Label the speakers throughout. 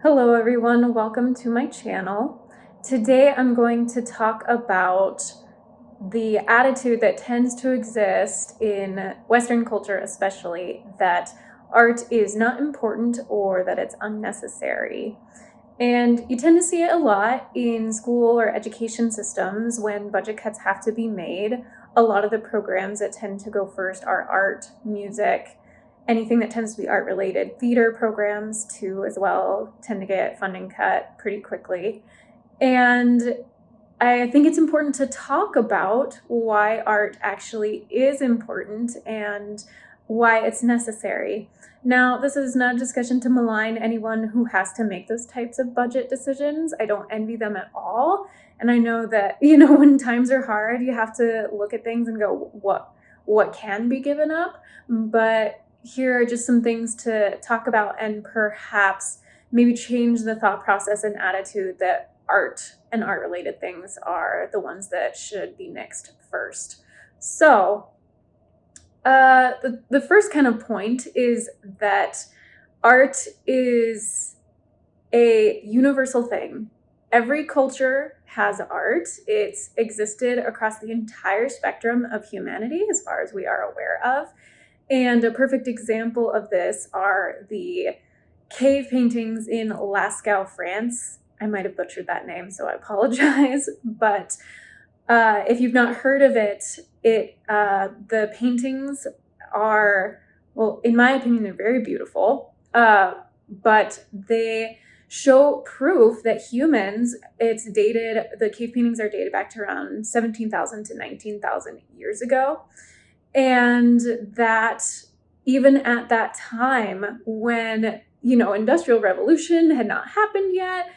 Speaker 1: Hello everyone, welcome to my channel. Today I'm going to talk about the attitude that tends to exist in Western culture especially, that art is not important or that it's unnecessary. And you tend to see it a lot in school or education systems when budget cuts have to be made. A lot of the programs that tend to go first are art, music, anything that tends to be art related. Theater programs too as well tend to get funding cut pretty quickly. And I think it's important to talk about why art actually is important and why it's necessary. Now, this is not a discussion to malign anyone who has to make those types of budget decisions. I don't envy them at all. And I know that, when times are hard, you have to look at things and go, what can be given up? But here are just some things to talk about and perhaps maybe change the thought process and attitude that art and art related things are the ones that should be nixed first. So the first kind of point is that art is a universal thing. Every culture has art. It's existed across the entire spectrum of humanity as far as we are aware of. And a perfect example of this are the cave paintings in Lascaux, France. I might have butchered that name, so I apologize. But if you've not heard of it, the paintings are, well, in my opinion, they're very beautiful. But they show proof that humans, the cave paintings are dated back to around 17,000 to 19,000 years ago. And that even at that time when, industrial revolution had not happened yet,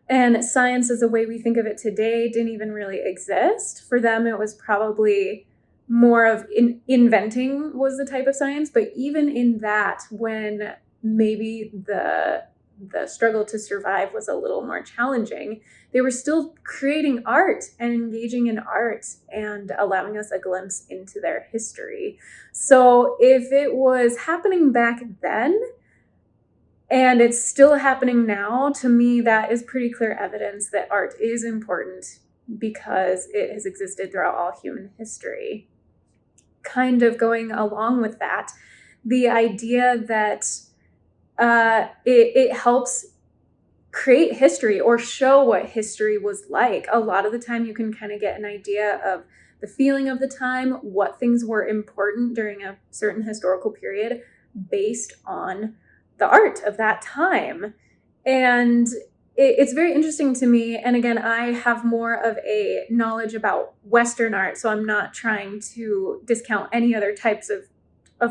Speaker 1: and science as the way we think of it today didn't even really exist. For them, it was probably more of inventing was the type of science. But even in that, when maybe the struggle to survive was a little more challenging, they were still creating art and engaging in art and allowing us a glimpse into their history. So if it was happening back then, and it's still happening now, to me, that is pretty clear evidence that art is important because it has existed throughout all human history. Kind of going along with that, the idea that it helps create history or show what history was like. A lot of the time you can kind of get an idea of the feeling of the time, what things were important during a certain historical period based on the art of that time. And it's very interesting to me. And again, I have more of a knowledge about Western art, so I'm not trying to discount any other types of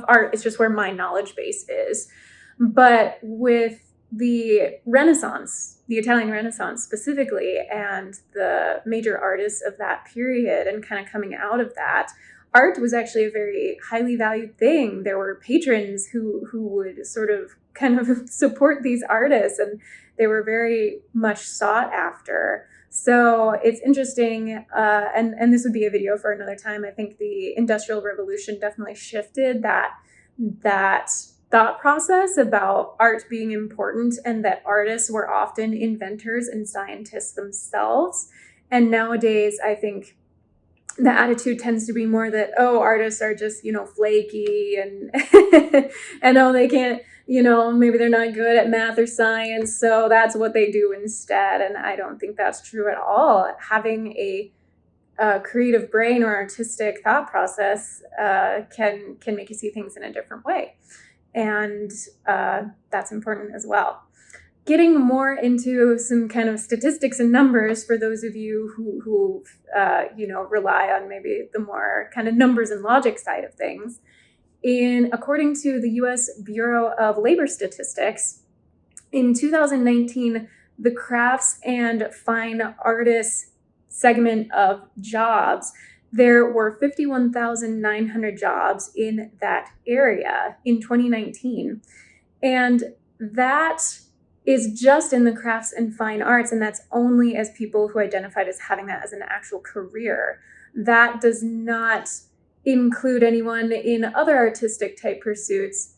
Speaker 1: art. It's just where my knowledge base is. But with the Renaissance, the Italian Renaissance specifically, and the major artists of that period and kind of coming out of that, art was actually a very highly valued thing. There were patrons who would sort of kind of support these artists, and they were very much sought after. So it's interesting, and this would be a video for another time. I think the Industrial Revolution definitely shifted that thought process about art being important and that artists were often inventors and scientists themselves. And nowadays, I think the attitude tends to be more that, artists are just, flaky and and they can't, maybe they're not good at math or science, so that's what they do instead. And I don't think that's true at all. Having a creative brain or artistic thought process can make you see things in a different way. And that's important as well. Getting more into some kind of statistics and numbers for those of you who rely on maybe the more kind of numbers and logic side of things. According to the U.S. Bureau of Labor Statistics, in 2019, the crafts and fine artists segment of jobs, there were 51,900 jobs in that area in 2019. And that is just in the crafts and fine arts, and that's only as people who identified as having that as an actual career. That does not include anyone in other artistic type pursuits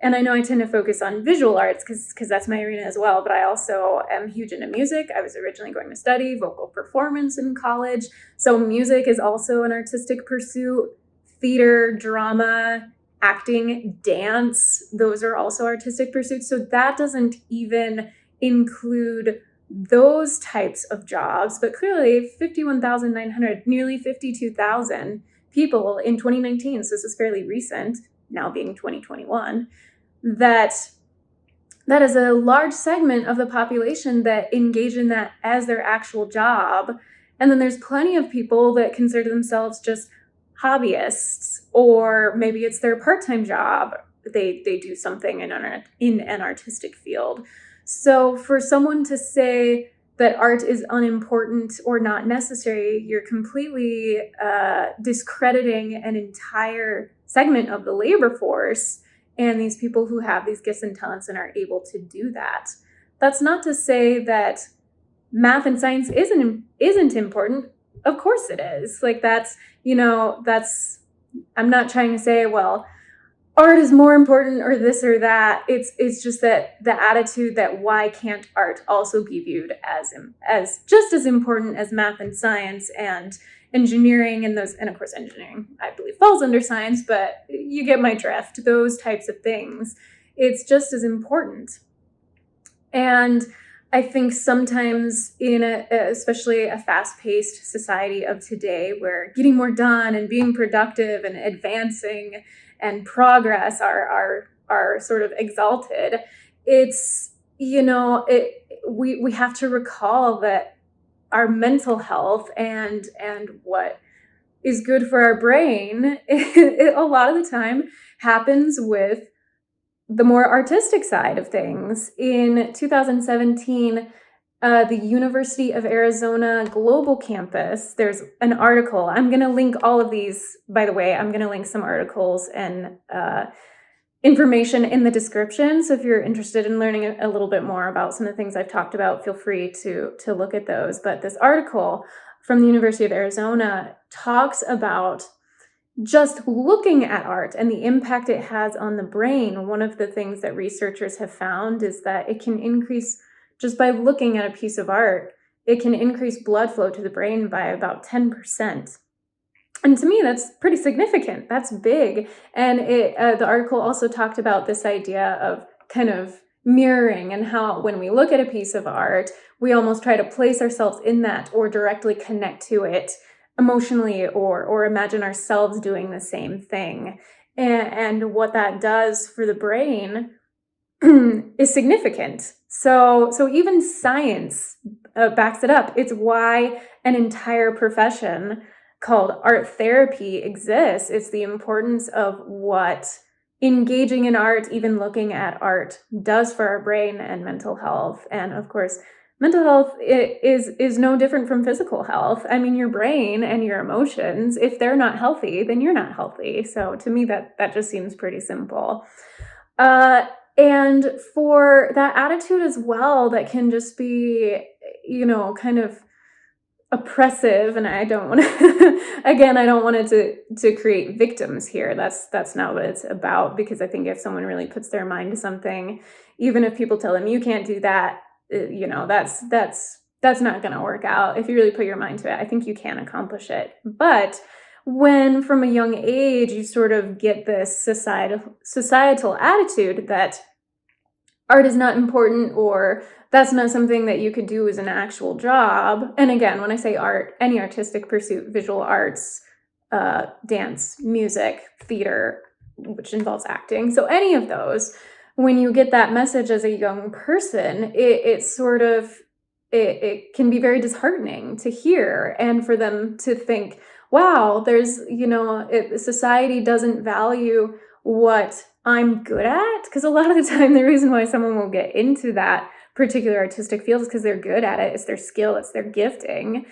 Speaker 1: And I know I tend to focus on visual arts because that's my arena as well, but I also am huge into music. I was originally going to study vocal performance in college. So music is also an artistic pursuit. Theater, drama, acting, dance, those are also artistic pursuits. So that doesn't even include those types of jobs. But clearly 51,900, nearly 52,000 people in 2019, so this is fairly recent, now being 2021, that is a large segment of the population that engage in that as their actual job. And then there's plenty of people that consider themselves just hobbyists, or maybe it's their part-time job. They do something in an artistic field. So for someone to say that art is unimportant or not necessary, you're completely discrediting an entire segment of the labor force and these people who have these gifts and talents and are able to do that. That's not to say that math and science isn't important. Of course it is. Like that's I'm not trying to say, well, art is more important or this or that. It's just that the attitude that why can't art also be viewed as just as important as math and science and engineering, and of course engineering I believe falls under science, but you get my drift. Those types of things, it's just as important. And I think sometimes in especially a fast-paced society of today, where getting more done and being productive and advancing and progress are sort of exalted, it's we have to recall that our mental health and what is good for our brain a lot of the time happens with the more artistic side of things. In 2017, the University of Arizona Global Campus, there's an article. I'm going to link all of these, by the way. I'm going to link some articles and information in the description. So if you're interested in learning a little bit more about some of the things I've talked about, feel free to look at those. But this article from the University of Arizona talks about just looking at art and the impact it has on the brain. One of the things that researchers have found is that it can increase, just by looking at a piece of art, it can increase blood flow to the brain by about 10%. And to me, that's pretty significant. That's big. And the article also talked about this idea of kind of mirroring, and how when we look at a piece of art, we almost try to place ourselves in that or directly connect to it emotionally, or imagine ourselves doing the same thing. And what that does for the brain is significant. So even science backs it up. It's why an entire profession called art therapy exists. It's the importance of what engaging in art, even looking at art, does for our brain and mental health. And of course, mental health is no different from physical health. I mean, your brain and your emotions, if they're not healthy, then you're not healthy. So to me, that just seems pretty simple. And for that attitude as well, that can just be, kind of oppressive. And I don't want to, again, I don't want it to create victims here. That's not what it's about, because I think if someone really puts their mind to something, even if people tell them you can't do that, that's not going to work out. If you really put your mind to it, I think you can accomplish it. But when from a young age you sort of get this societal attitude that art is not important, or that's not something that you could do as an actual job. And again, when I say art, any artistic pursuit, visual arts, dance, music, theater, which involves acting. So any of those, when you get that message as a young person, it can be very disheartening to hear, and for them to think, wow, there's, society doesn't value what I'm good at. Because a lot of the time, the reason why someone will get into that particular artistic field is because they're good at it. It's their skill, it's their gifting,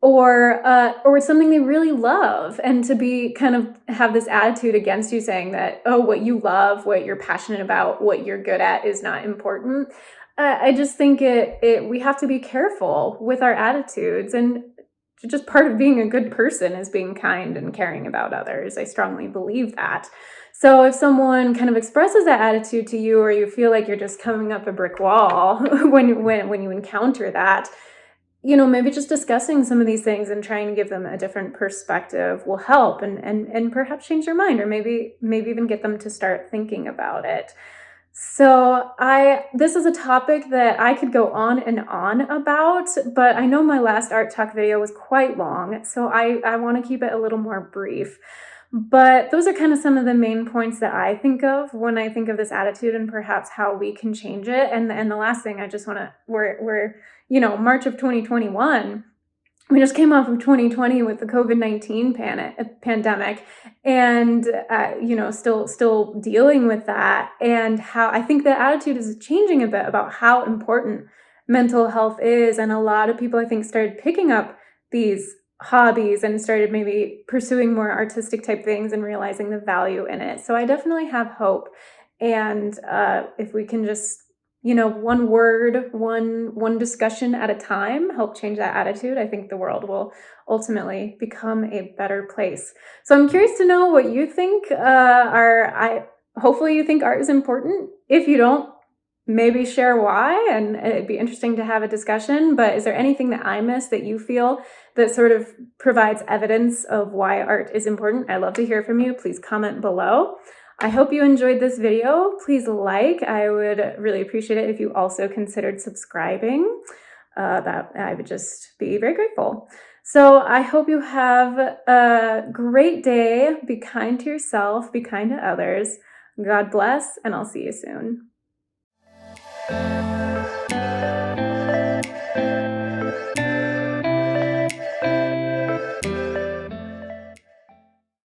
Speaker 1: or it's something they really love. And to be kind of have this attitude against you saying that, oh, what you love, what you're passionate about, what you're good at is not important. I just think we have to be careful with our attitudes, and just part of being a good person is being kind and caring about others. I strongly believe that. So if someone kind of expresses that attitude to you, or you feel like you're just coming up a brick wall when you encounter that, maybe just discussing some of these things and trying to give them a different perspective will help, and perhaps change their mind, or maybe even get them to start thinking about it. So this is a topic that I could go on and on about, but I know my last art talk video was quite long, so I want to keep it a little more brief. But those are kind of some of the main points that I think of when I think of this attitude, and perhaps how we can change it. And the last thing I just want to, we're March of 2021. We just came off of 2020 with the COVID-19 pandemic, and still dealing with that, and how I think the attitude is changing a bit about how important mental health is. And a lot of people, I think, started picking up these hobbies and started maybe pursuing more artistic type things and realizing the value in it. So I definitely have hope. And if we can just, one word, one discussion at a time, help change that attitude, I think the world will ultimately become a better place. So I'm curious to know what you think. Hopefully you think art is important. If you don't, maybe share why, and it'd be interesting to have a discussion. But is there anything that I missed that you feel that sort of provides evidence of why art is important? I'd love to hear from you. Please comment below. I hope you enjoyed this video. Please like. I would really appreciate it if you also considered subscribing. That I would just be very grateful. So I hope you have a great day. Be kind to yourself. Be kind to others. God bless, and I'll see you soon.